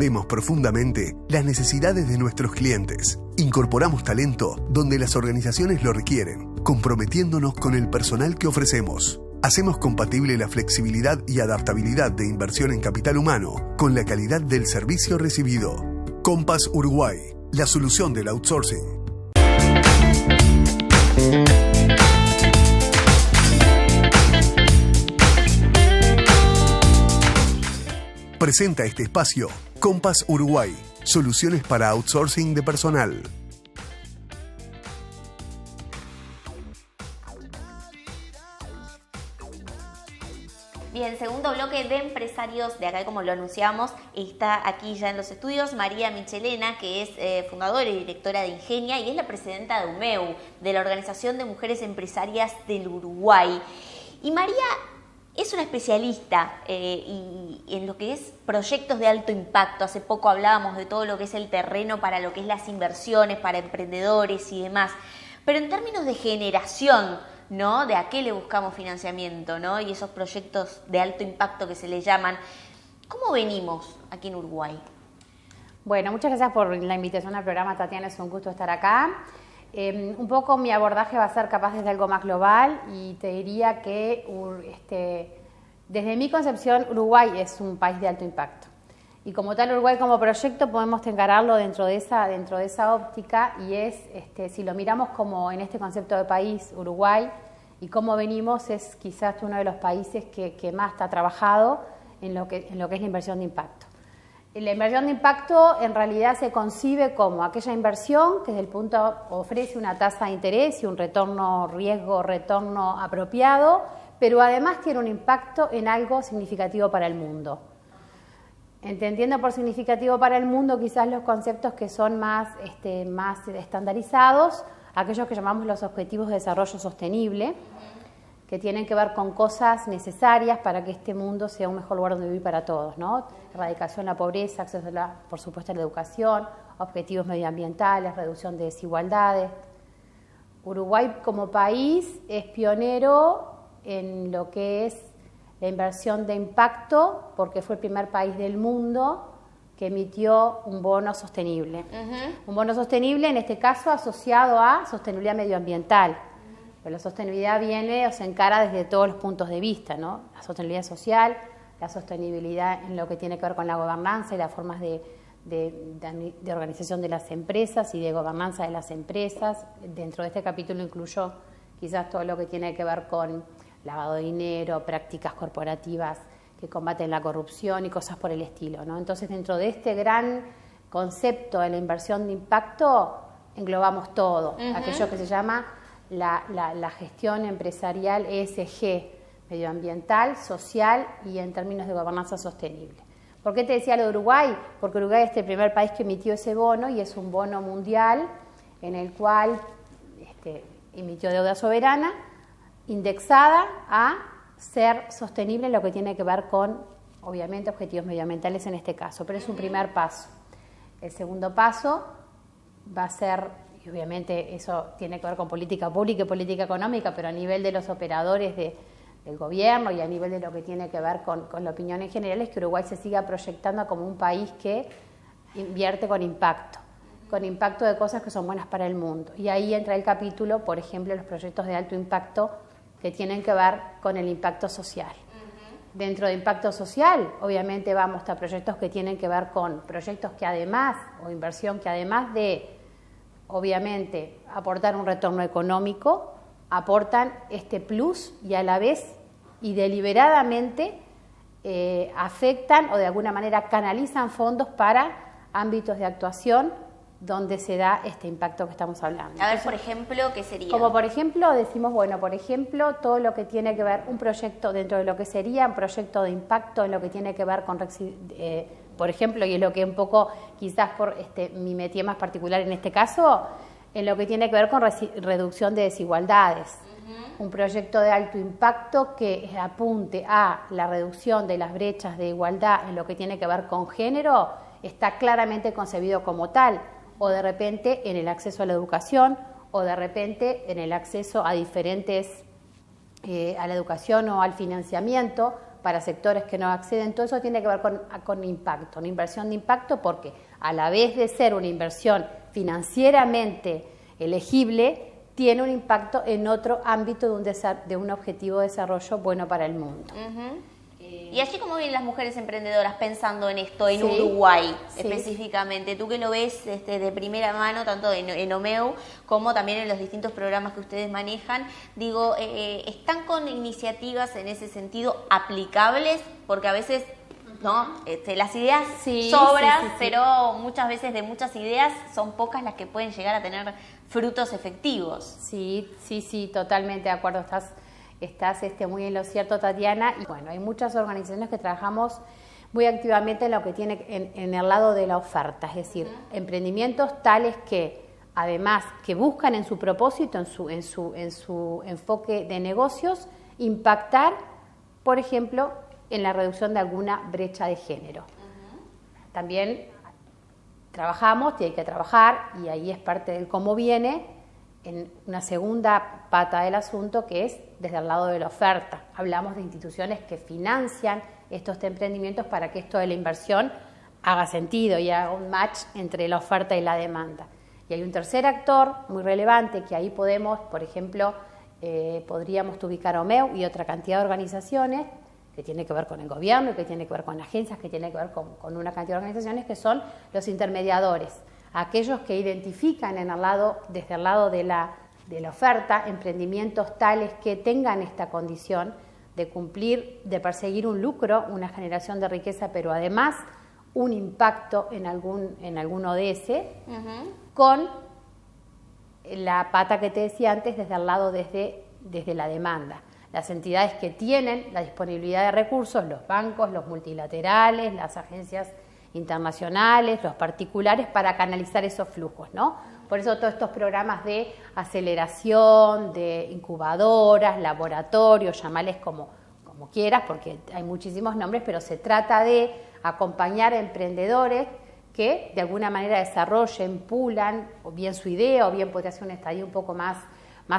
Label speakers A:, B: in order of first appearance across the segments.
A: Entendemos profundamente las necesidades de nuestros clientes. Incorporamos talento donde las organizaciones lo requieren, comprometiéndonos con el personal que ofrecemos. Hacemos compatible la flexibilidad y adaptabilidad de inversión en capital humano con la calidad del servicio recibido. Compass Uruguay, la solución del outsourcing. Presenta este espacio Compass Uruguay, soluciones para outsourcing de personal.
B: Bien, segundo bloque de empresarios de acá, como lo anunciamos, está aquí ya en los estudios María Michelena, que es fundadora y directora de Ingenia y es la presidenta de UMEU, de la Organización de Mujeres Empresarias del Uruguay. Y María es una especialista y en lo que es proyectos de alto impacto. Hace poco hablábamos de todo lo que es el terreno para lo que es las inversiones, para emprendedores y demás. Pero en términos de generación, ¿no?, de a qué le buscamos financiamiento, ¿no?, y esos proyectos de alto impacto que se le llaman, ¿cómo venimos aquí en Uruguay?
C: Bueno, muchas gracias por la invitación al programa, Tatiana, es un gusto estar acá. Un poco mi abordaje va a ser capaz desde algo más global y te diría que desde mi concepción Uruguay es un país de alto impacto y como tal Uruguay como proyecto podemos encararlo dentro de esa óptica y es, si lo miramos como en este concepto de país, Uruguay, y cómo venimos es quizás uno de los países que más está trabajado en lo que es la inversión de impacto. La inversión de impacto en realidad se concibe como aquella inversión que desde el punto ofrece una tasa de interés y un retorno retorno apropiado, pero además tiene un impacto en algo significativo para el mundo. Entendiendo por significativo para el mundo quizás los conceptos que son más estandarizados, aquellos que llamamos los objetivos de desarrollo sostenible, que tienen que ver con cosas necesarias para que este mundo sea un mejor lugar donde vivir para todos, ¿no? Erradicación de la pobreza, acceso por supuesto a la educación, objetivos medioambientales, reducción de desigualdades. Uruguay como país es pionero en lo que es la inversión de impacto porque fue el primer país del mundo que emitió un bono sostenible. Un bono sostenible en este caso asociado a sostenibilidad medioambiental. Pero la sostenibilidad viene o se encara desde todos los puntos de vista, ¿no? La sostenibilidad social, la sostenibilidad en lo que tiene que ver con la gobernanza y las formas de organización de las empresas y de gobernanza de las empresas. Dentro de este capítulo incluyo quizás todo lo que tiene que ver con lavado de dinero, prácticas corporativas que combaten la corrupción y cosas por el estilo, ¿no? Entonces, dentro de este gran concepto de la inversión de impacto, englobamos todo, aquello que se llama la gestión empresarial ESG, medioambiental, social y en términos de gobernanza sostenible. ¿Por qué te decía lo de Uruguay? Porque Uruguay es el primer país que emitió ese bono y es un bono mundial en el cual emitió deuda soberana indexada a ser sostenible en lo que tiene que ver con, obviamente, objetivos medioambientales en este caso, pero es un primer paso. El segundo paso va a ser, y obviamente eso tiene que ver con política pública y política económica, pero a nivel de los operadores del gobierno y a nivel de lo que tiene que ver con la opinión en general, es que Uruguay se siga proyectando como un país que invierte con impacto de cosas que son buenas para el mundo. Y ahí entra el capítulo, por ejemplo, los proyectos de alto impacto que tienen que ver con el impacto social. Dentro de impacto social, obviamente vamos a proyectos que tienen que ver con proyectos que además, o inversión que además de, obviamente, aportar un retorno económico, aportan este plus y a la vez y deliberadamente afectan o de alguna manera canalizan fondos para ámbitos de actuación donde se da este impacto que estamos hablando.
B: A ver, por ejemplo, ¿qué sería?
C: Como por ejemplo, decimos, bueno, por ejemplo, todo lo que tiene que ver, un proyecto dentro de lo que sería un proyecto de impacto en lo que tiene que ver con, por ejemplo, y es lo que un poco, quizás por mi métier más particular en este caso, en lo que tiene que ver con reducción de desigualdades. Un proyecto de alto impacto que apunte a la reducción de las brechas de igualdad en lo que tiene que ver con género, está claramente concebido como tal, o de repente en el acceso a la educación, o de repente en el acceso a diferentes, a la educación o al financiamiento para sectores que no acceden. Todo eso tiene que ver con impacto, una inversión de impacto, porque a la vez de ser una inversión financieramente elegible, tiene un impacto en otro ámbito de un objetivo de desarrollo bueno para el mundo.
B: Y así como vienen las mujeres emprendedoras pensando en esto, en Uruguay específicamente, tú que lo ves de primera mano, tanto en OMEU como también en los distintos programas que ustedes manejan, digo, ¿están con iniciativas en ese sentido aplicables? Porque a veces, ¿no? Las ideas sobran, pero muchas veces de muchas ideas son pocas las que pueden llegar a tener frutos efectivos.
C: Sí, totalmente de acuerdo. Estás muy en lo cierto, Tatiana. Y bueno, hay muchas organizaciones que trabajamos muy activamente en lo que tiene en el lado de la oferta, es decir, emprendimientos tales que, además, que buscan en su propósito, en su enfoque de negocios, impactar, por ejemplo, en la reducción de alguna brecha de género. También trabajamos, y hay que trabajar, y ahí es parte del cómo viene, en una segunda pata del asunto, que es desde el lado de la oferta. Hablamos de instituciones que financian estos emprendimientos para que esto de la inversión haga sentido y haga un match entre la oferta y la demanda. Y hay un tercer actor muy relevante que ahí podemos, por ejemplo, podríamos ubicar a OMEU y otra cantidad de organizaciones que tiene que ver con el gobierno, que tiene que ver con agencias, que tiene que ver con una cantidad de organizaciones que son los intermediadores, aquellos que identifican desde el lado de la oferta, emprendimientos tales que tengan esta condición de cumplir, de perseguir un lucro, una generación de riqueza, pero además un impacto en algún ODS, con la pata que te decía antes, desde el lado desde la demanda. Las entidades que tienen la disponibilidad de recursos, los bancos, los multilaterales, las agencias internacionales, los particulares, para canalizar esos flujos, ¿no? Por eso todos estos programas de aceleración, de incubadoras, laboratorios, llamales como quieras, porque hay muchísimos nombres, pero se trata de acompañar a emprendedores que de alguna manera desarrollen, pulan, o bien su idea, o bien podría ser un estadio un poco más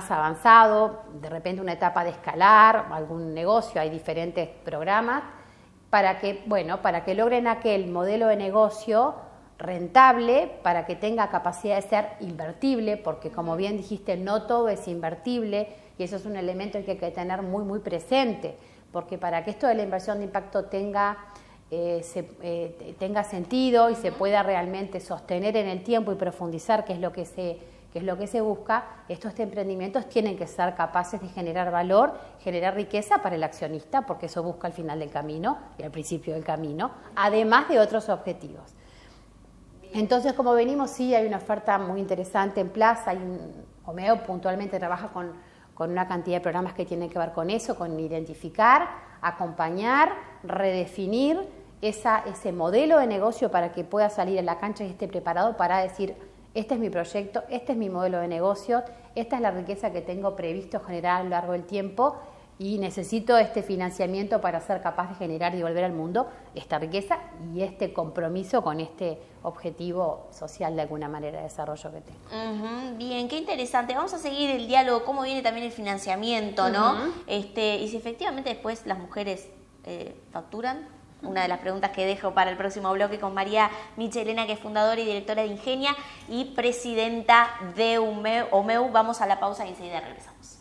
C: avanzado, de repente una etapa de escalar, algún negocio, hay diferentes programas, para que logren aquel modelo de negocio rentable, para que tenga capacidad de ser invertible, porque como bien dijiste, no todo es invertible, y eso es un elemento que hay que tener muy, muy presente, porque para que esto de la inversión de impacto tenga sentido y se pueda realmente sostener en el tiempo y profundizar, que es lo que se busca, estos emprendimientos tienen que ser capaces de generar valor, generar riqueza para el accionista, porque eso busca al final del camino y al principio del camino, además de otros objetivos. Entonces, como venimos, sí, hay una oferta muy interesante en plaza. OMEU puntualmente trabaja con una cantidad de programas que tienen que ver con eso, con identificar, acompañar, redefinir ese modelo de negocio para que pueda salir a la cancha y esté preparado para decir: este es mi proyecto, este es mi modelo de negocio, esta es la riqueza que tengo previsto generar a lo largo del tiempo y necesito este financiamiento para ser capaz de generar y devolver al mundo esta riqueza y este compromiso con este objetivo social de alguna manera de desarrollo que tengo.
B: Bien, qué interesante. Vamos a seguir el diálogo, cómo viene también el financiamiento, ¿no? Y si efectivamente después las mujeres facturan. Una de las preguntas que dejo para el próximo bloque con María Michelena, que es fundadora y directora de Ingenia y presidenta de OMEU. Vamos a la pausa y enseguida regresamos.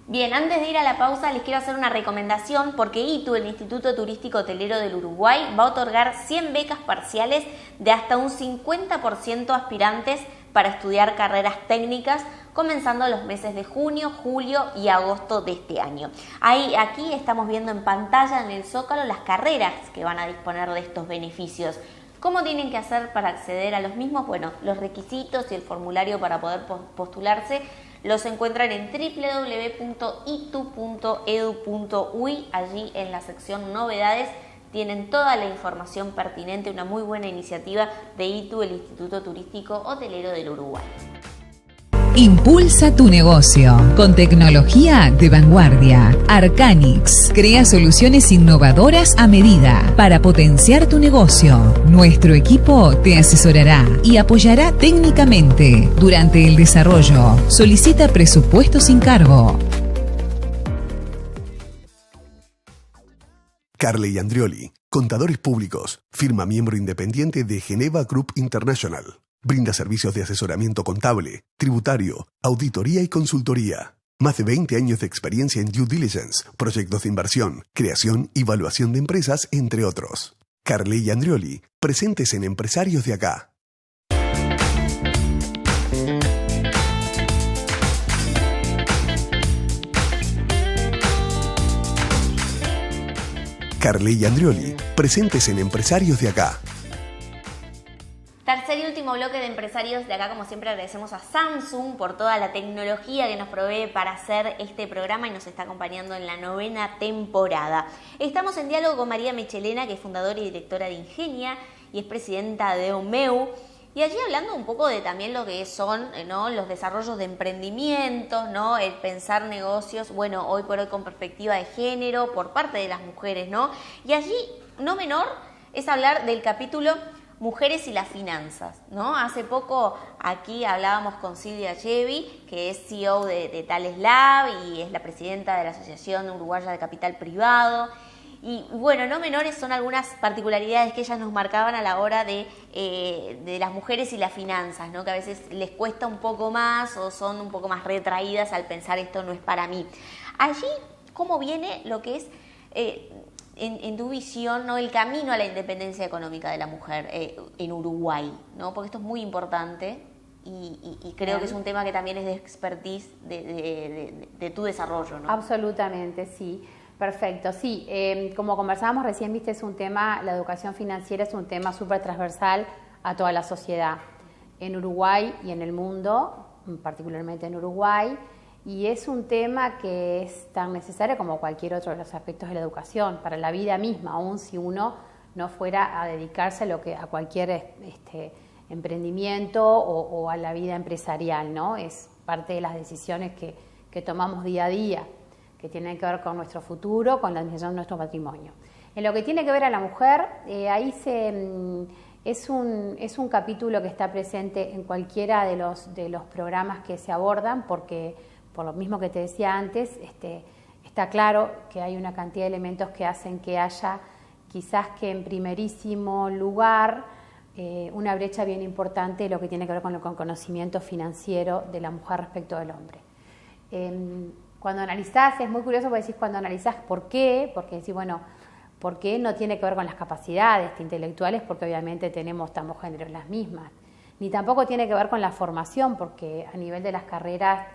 B: Bien, antes de ir a la pausa les quiero hacer una recomendación, porque ITU, el Instituto Turístico Hotelero del Uruguay, va a otorgar 100 becas parciales de hasta un 50% a aspirantes para estudiar carreras técnicas, comenzando los meses de junio, julio y agosto de este año. Aquí estamos viendo en pantalla en el Zócalo las carreras que van a disponer de estos beneficios. ¿Cómo tienen que hacer para acceder a los mismos? Bueno, los requisitos y el formulario para poder postularse los encuentran en www.itu.edu.uy. Allí en la sección novedades tienen toda la información pertinente, una muy buena iniciativa de ITU, el Instituto Turístico Hotelero del Uruguay.
D: Impulsa tu negocio con tecnología de vanguardia. Arcanix crea soluciones innovadoras a medida para potenciar tu negocio. Nuestro equipo te asesorará y apoyará técnicamente durante el desarrollo. Solicita presupuesto sin cargo.
A: Carley Andrioli, contadores públicos, firma miembro independiente de Geneva Group International. Brinda servicios de asesoramiento contable, tributario, auditoría y consultoría. Más de 20 años de experiencia en due diligence, proyectos de inversión, creación y evaluación de empresas, entre otros. Carley Andrioli, presentes en Empresarios de Acá. Carley Andrioli, presentes en Empresarios de Acá.
B: Tercer y último bloque de Empresarios de Acá. Como siempre, agradecemos a Samsung por toda la tecnología que nos provee para hacer este programa y nos está acompañando en la 9ª temporada. Estamos en diálogo con María Michelena, que es fundadora y directora de Ingenia y es presidenta de UMEU. Y allí hablando un poco de también lo que son, ¿no?, los desarrollos de emprendimientos, ¿no?, el pensar negocios, bueno, hoy por hoy con perspectiva de género por parte de las mujeres, ¿no? Y allí, no menor, es hablar del capítulo Mujeres y las finanzas, ¿no? Hace poco aquí hablábamos con Silvia Chevy, que es CEO de Thales Lab y es la presidenta de la Asociación Uruguaya de Capital Privado. Y bueno, no menores son algunas particularidades que ellas nos marcaban a la hora de las mujeres y las finanzas, ¿no? Que a veces les cuesta un poco más o son un poco más retraídas al pensar esto no es para mí. Allí, ¿cómo viene lo que es, en tu visión, ¿no?, el camino a la independencia económica de la mujer en Uruguay, ¿no? Porque esto es muy importante y creo que es un tema que también es de expertise de tu desarrollo, ¿no?
C: Absolutamente, sí. Perfecto, sí, como conversábamos recién, viste, es un tema, la educación financiera es un tema súper transversal a toda la sociedad, en Uruguay y en el mundo, particularmente en Uruguay, y es un tema que es tan necesario como cualquier otro de los aspectos de la educación, para la vida misma, aun si uno no fuera a dedicarse a cualquier emprendimiento o a la vida empresarial, ¿no? Es parte de las decisiones que tomamos día a día, que tienen que ver con nuestro futuro, con la administración de nuestro patrimonio. En lo que tiene que ver a la mujer, ahí es un capítulo que está presente en cualquiera de los programas que se abordan, porque por lo mismo que te decía antes, está claro que hay una cantidad de elementos que hacen que haya quizás que en primerísimo lugar una brecha bien importante de lo que tiene que ver con el conocimiento financiero de la mujer respecto del hombre. Cuando analizás, es muy curioso porque decís cuando analizás por qué, porque decís, bueno, ¿por qué no tiene que ver con las capacidades intelectuales? Porque obviamente estamos géneros las mismas. Ni tampoco tiene que ver con la formación, porque a nivel de las carreras,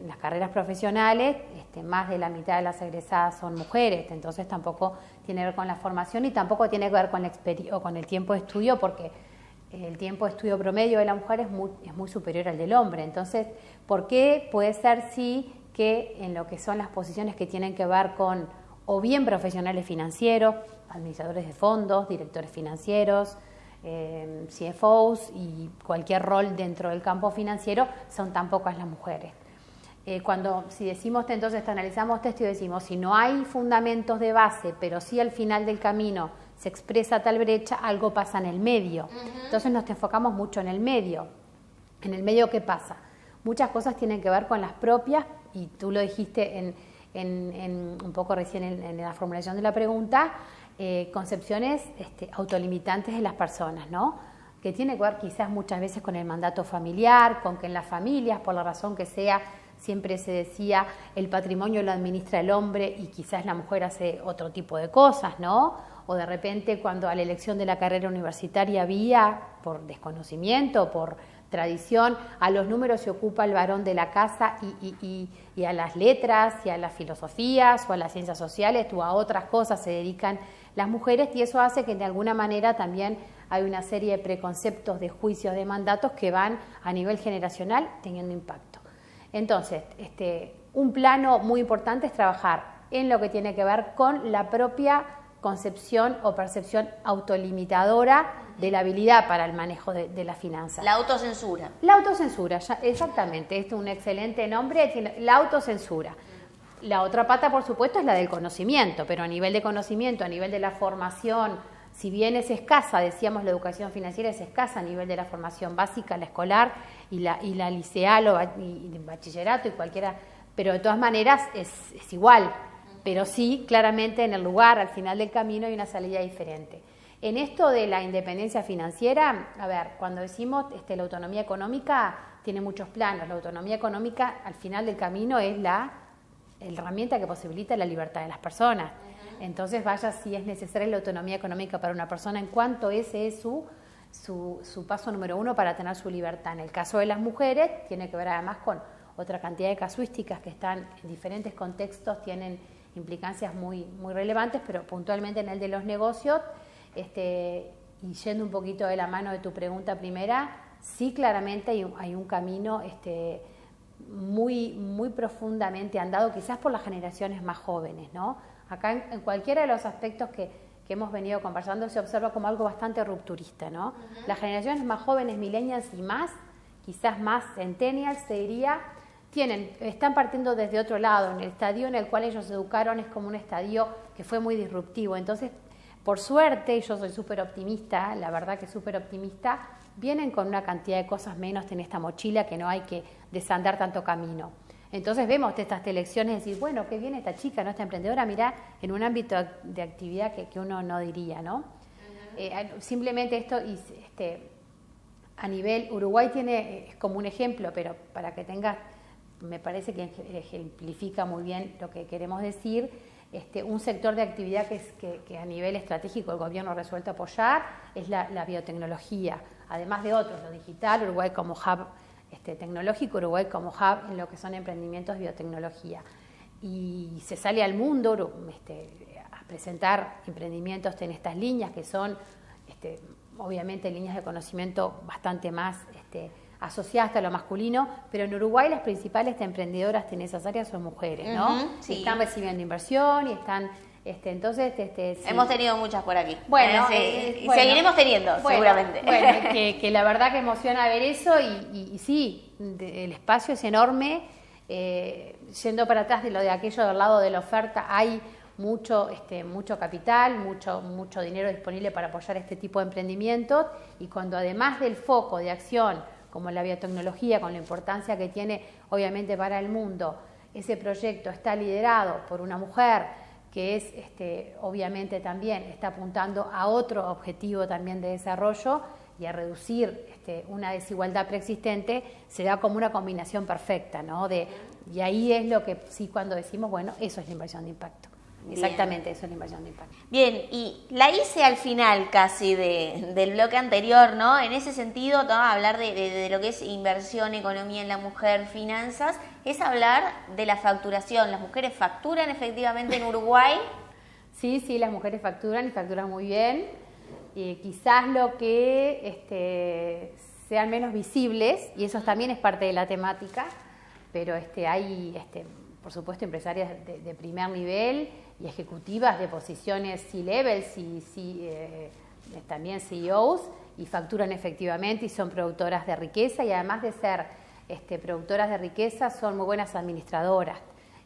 C: las carreras profesionales, más de la mitad de las egresadas son mujeres, entonces tampoco tiene que ver con la formación y tampoco tiene que ver con el tiempo de estudio, porque el tiempo de estudio promedio de la mujer es muy superior al del hombre. Entonces, ¿por qué puede ser sí que en lo que son las posiciones que tienen que ver con o bien profesionales financieros, administradores de fondos, directores financieros, CFOs y cualquier rol dentro del campo financiero, son tan pocas las mujeres? Si decimos, entonces analizamos esto y decimos, si no hay fundamentos de base, pero sí al final del camino se expresa tal brecha, algo pasa en el medio. Entonces nos enfocamos mucho en el medio. ¿En el medio qué pasa? Muchas cosas tienen que ver con las propias, y tú lo dijiste un poco recién en la formulación de la pregunta, concepciones autolimitantes de las personas, ¿no? Que tiene que ver quizás muchas veces con el mandato familiar, con que en las familias, por la razón que sea, siempre se decía el patrimonio lo administra el hombre y quizás la mujer hace otro tipo de cosas, ¿no? O de repente cuando a la elección de la carrera universitaria había, por desconocimiento, por tradición, a los números se ocupa el varón de la casa y a las letras y a las filosofías o a las ciencias sociales o a otras cosas se dedican las mujeres, y eso hace que de alguna manera también hay una serie de preconceptos, de juicios, de mandatos que van a nivel generacional teniendo impacto. Entonces, un plano muy importante es trabajar en lo que tiene que ver con la propia concepción o percepción autolimitadora de la habilidad para el manejo de la finanza.
B: La autocensura.
C: La autocensura, exactamente, es un excelente nombre, la autocensura. La otra pata, por supuesto, es la del conocimiento, pero a nivel de conocimiento, a nivel de la formación, si bien es escasa, decíamos la educación financiera es escasa a nivel de la formación básica, la escolar y la liceal y bachillerato y cualquiera, pero de todas maneras es igual. Pero sí, claramente en el lugar, al final del camino, hay una salida diferente. En esto de la independencia financiera, a ver, cuando decimos la autonomía económica, tiene muchos planos. La autonomía económica, al final del camino, es la herramienta que posibilita la libertad de las personas. Entonces, vaya si es necesaria la autonomía económica para una persona, en cuanto ese es su paso número 1 para tener su libertad. En el caso de las mujeres, tiene que ver además con otra cantidad de casuísticas que están en diferentes contextos, tienen implicancias muy, muy relevantes, pero puntualmente en el de los negocios, y yendo un poquito de la mano de tu pregunta primera, sí, claramente hay un camino muy, muy profundamente andado, quizás por las generaciones más jóvenes, ¿no? Acá en cualquiera de los aspectos que hemos venido conversando se observa como algo bastante rupturista, ¿no? Las generaciones más jóvenes, millennials y más, quizás más centennials, se diría, están partiendo desde otro lado. En el estadio en el cual ellos se educaron es como un estadio que fue muy disruptivo. Entonces, por suerte, y yo soy súper optimista, la verdad que súper optimista, vienen con una cantidad de cosas menos en esta mochila que no hay que desandar tanto camino. Entonces vemos estas elecciones y decir, bueno, qué bien esta chica, ¿no? Esta emprendedora, mirá, en un ámbito de actividad que uno no diría, ¿no? Simplemente esto, a nivel, Uruguay es como un ejemplo, pero para que tengas, me parece que ejemplifica muy bien lo que queremos decir, un sector de actividad que a nivel estratégico el gobierno ha resuelto apoyar es la biotecnología, además de otros, lo digital, Uruguay como hub tecnológico, Uruguay como hub en lo que son emprendimientos de biotecnología. Y se sale al mundo a presentar emprendimientos en estas líneas que son obviamente líneas de conocimiento bastante más asociadas a lo masculino, pero en Uruguay las principales emprendedoras en esas áreas son mujeres, ¿no?
B: Sí.
C: Están recibiendo inversión y están... entonces, sí.
B: Hemos tenido muchas por aquí.
C: Bueno,
B: seguiremos teniendo, seguramente.
C: Bueno, que la verdad que emociona ver eso y sí, el espacio es enorme. Yendo para atrás de lo de aquello del lado de la oferta, hay mucho capital, mucho dinero disponible para apoyar este tipo de emprendimientos, y cuando además del foco de acción, como la biotecnología, con la importancia que tiene obviamente para el mundo, ese proyecto está liderado por una mujer que es obviamente también está apuntando a otro objetivo también de desarrollo y a reducir una desigualdad preexistente, se da como una combinación perfecta, ¿no? Y ahí es lo que sí, cuando decimos, bueno, eso es la inversión de impacto. Bien. Exactamente, eso es la inversión de impacto.
B: Bien, y la hice al final casi del bloque anterior, ¿no? En ese sentido, ¿no? Hablar de lo que es inversión, economía en la mujer, finanzas, es hablar de la facturación. ¿Las mujeres facturan efectivamente en Uruguay?
C: Sí, las mujeres facturan y facturan muy bien. Quizás lo que sean menos visibles, y eso también es parte de la temática, pero hay, por supuesto, empresarias de primer nivel y ejecutivas de posiciones C-levels y también CEOs, y facturan efectivamente y son productoras de riqueza, y además de ser productoras de riqueza, son muy buenas administradoras.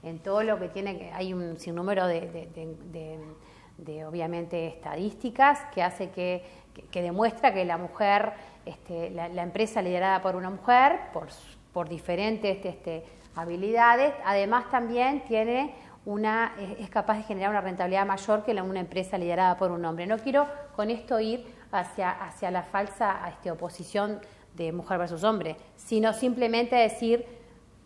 C: En todo lo que hay un sinnúmero de obviamente estadísticas que hace que demuestra que la mujer, la empresa liderada por una mujer, por diferentes habilidades, además también es capaz de generar una rentabilidad mayor que una empresa liderada por un hombre. No quiero con esto ir hacia la falsa oposición de mujer versus hombre, sino simplemente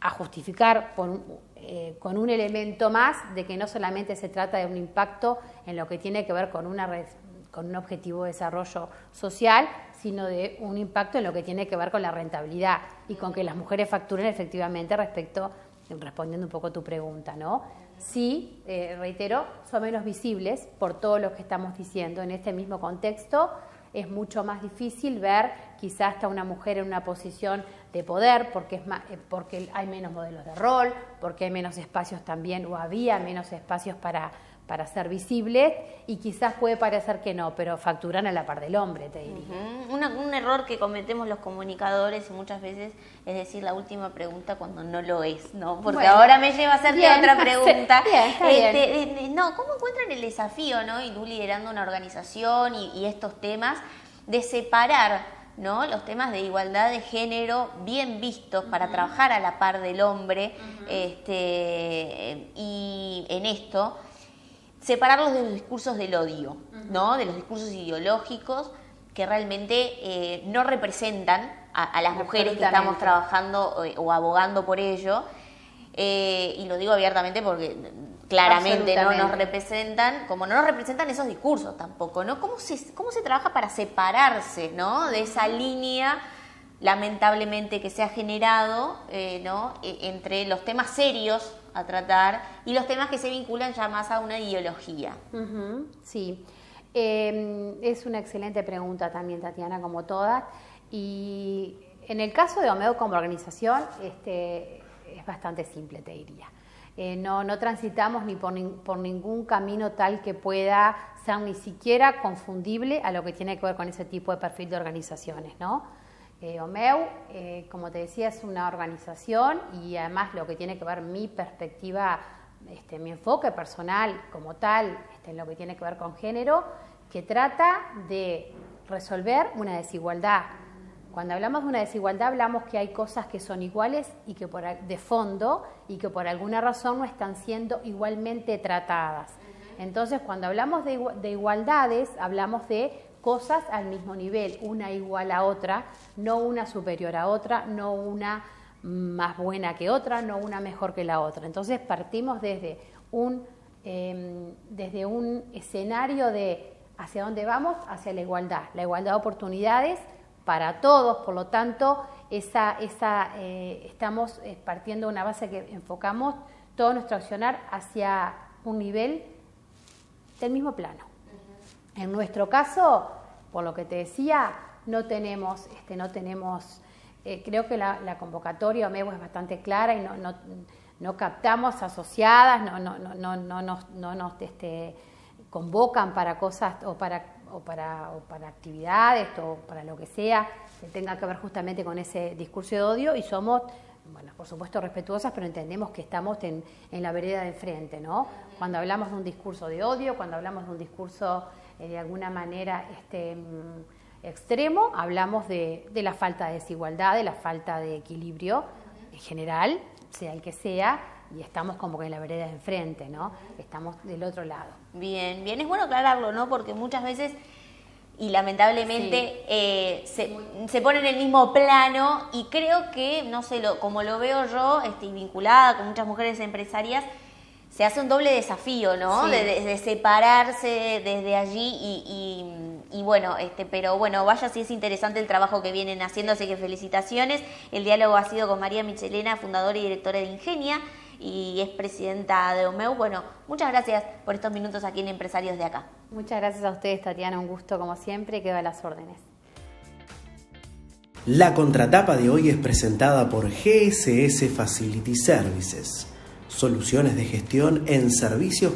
C: a justificar con un elemento más de que no solamente se trata de un impacto en lo que tiene que ver con un objetivo de desarrollo social, sino de un impacto en lo que tiene que ver con la rentabilidad y con que las mujeres facturen efectivamente respondiendo un poco a tu pregunta, ¿no? Sí, reitero, son menos visibles por todo lo que estamos diciendo. En este mismo contexto es mucho más difícil ver quizás hasta una mujer en una posición de poder, porque hay menos modelos de rol, porque hay menos espacios también, o había menos espacios para ser visibles, y quizás puede parecer que no, pero facturan a la par del hombre, te diría.
B: Un error que cometemos los comunicadores muchas veces es decir la última pregunta cuando no lo es, ¿no? Porque ahora me lleva a hacerte otra pregunta. Bien, ¿cómo encuentran el desafío, ¿no? Y tú liderando una organización y estos temas, de separar ¿no? Los temas de igualdad de género bien vistos para trabajar a la par del hombre, y en esto separarlos de los discursos del odio, ¿no? De los discursos ideológicos que realmente no representan a las mujeres que estamos trabajando o abogando por ello, y lo digo abiertamente porque claramente no nos representan, como no nos representan esos discursos tampoco, ¿no? ¿Cómo se trabaja para separarse, ¿no? De esa línea, lamentablemente, que se ha generado, ¿no? Entre los temas serios a tratar y los temas que se vinculan ya más a una ideología?
C: Sí, es una excelente pregunta también, Tatiana, como todas. Y en el caso de Omeu como organización, es bastante simple, te diría. No transitamos ni por ningún camino tal que pueda ser ni siquiera confundible a lo que tiene que ver con ese tipo de perfil de organizaciones, ¿no? Omeu, como te decía, es una organización, y además lo que tiene que ver mi perspectiva, mi enfoque personal como tal, en lo que tiene que ver con género, que trata de resolver una desigualdad. Cuando hablamos de una desigualdad, hablamos que hay cosas que son iguales y que de fondo, y que por alguna razón no están siendo igualmente tratadas. Entonces, cuando hablamos de igualdades, hablamos de cosas al mismo nivel, una igual a otra, no una superior a otra, no una más buena que otra, no una mejor que la otra. Entonces, partimos desde un escenario de hacia dónde vamos, hacia la igualdad de oportunidades para todos. Por lo tanto, estamos partiendo de una base que enfocamos todo nuestro accionar hacia un nivel del mismo plano. En nuestro caso, por lo que te decía, no tenemos, creo que la convocatoria Omeu es bastante clara y no captamos asociadas, no nos convocan para cosas o para actividades o para lo que sea que tenga que ver justamente con ese discurso de odio, y somos, bueno, por supuesto respetuosas, pero entendemos que estamos en la vereda de enfrente, ¿no? Cuando hablamos de un discurso de odio, cuando hablamos de un discurso de alguna manera extremo, hablamos de la falta de desigualdad, de la falta de equilibrio en general, sea el que sea, y estamos como que en la vereda de enfrente, ¿no? Estamos del otro lado.
B: Bien, es bueno aclararlo, ¿no? Porque muchas veces, y lamentablemente, se pone en el mismo plano, y creo que, no sé, como lo veo yo, vinculada con muchas mujeres empresarias, se hace un doble desafío, ¿no? Sí. De separarse desde allí y bueno, pero bueno, vaya si es interesante el trabajo que vienen haciendo, así que felicitaciones. El diálogo ha sido con María Michelena, fundadora y directora de Ingenia, y es presidenta de Omeu. Bueno, muchas gracias por estos minutos aquí en Empresarios de Acá.
C: Muchas gracias a ustedes, Tatiana, un gusto como siempre, quedo a las órdenes.
E: La contratapa de hoy es presentada por GSS Facility Services, soluciones de gestión en servicios